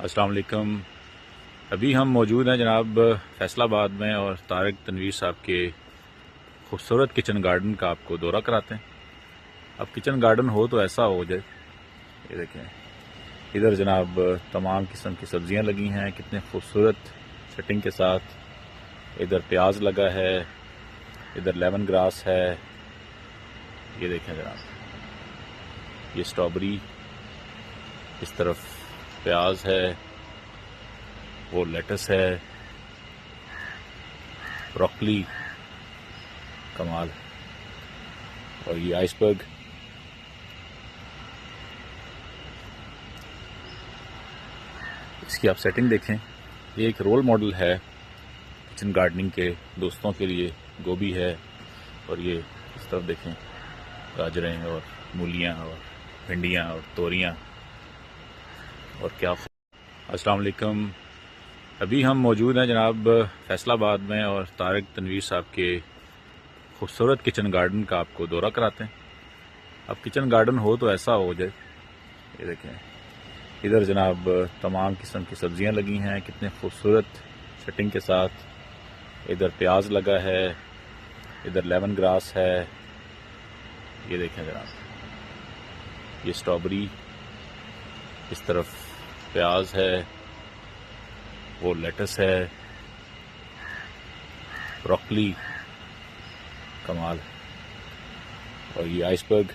अस्सलाम वालेकुम। अभी हम मौजूद हैं जनाब फैसलाबाद में और तारिक तनवीर साहब के खूबसूरत किचन गार्डन का आपको दौरा कराते हैं। अब किचन गार्डन हो तो ऐसा हो जाए। ये देखें, इधर जनाब तमाम किस्म की सब्जियां लगी हैं, कितने खूबसूरत सेटिंग के साथ। इधर प्याज लगा है, इधर लेमन ग्रास है। ये देखें जनाब, ये स्ट्रॉबेरी, इस तरफ प्याज है, वो लेटस है, ब्रोकली, कमाल। और ये आइसबर्ग। इसकी आप सेटिंग देखें, ये एक रोल मॉडल है किचन गार्डनिंग के दोस्तों के लिए। गोभी है और ये इस तरफ देखें, गाजरें और मूलियाँ और भिंडियाँ और तोरियाँ और क्या। अस्सलाम वालेकुम। अभी हम मौजूद हैं जनाब फैसलाबाद में और तारिक तनवीर साहब के खूबसूरत किचन गार्डन का आपको दौरा कराते हैं। अब किचन गार्डन हो तो ऐसा हो जाए। ये देखें, इधर जनाब तमाम किस्म की सब्जियां लगी हैं, कितने खूबसूरत सेटिंग के साथ। इधर प्याज लगा है, इधर लेमन ग्रास है। ये देखें जनाब, ये स्ट्रॉबेरी, इस तरफ प्याज है, वो लेटस है, ब्रोकली, कमाल। और ये आइसबर्ग।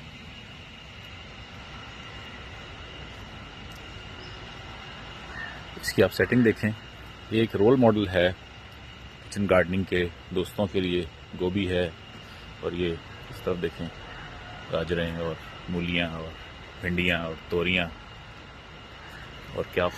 इसकी आप सेटिंग देखें, ये एक रोल मॉडल है किचन गार्डनिंग के दोस्तों के लिए। गोभी है और ये इस तरफ देखें, गाजरें और मूलियाँ और भिंडियाँ और तोरियाँ और क्या।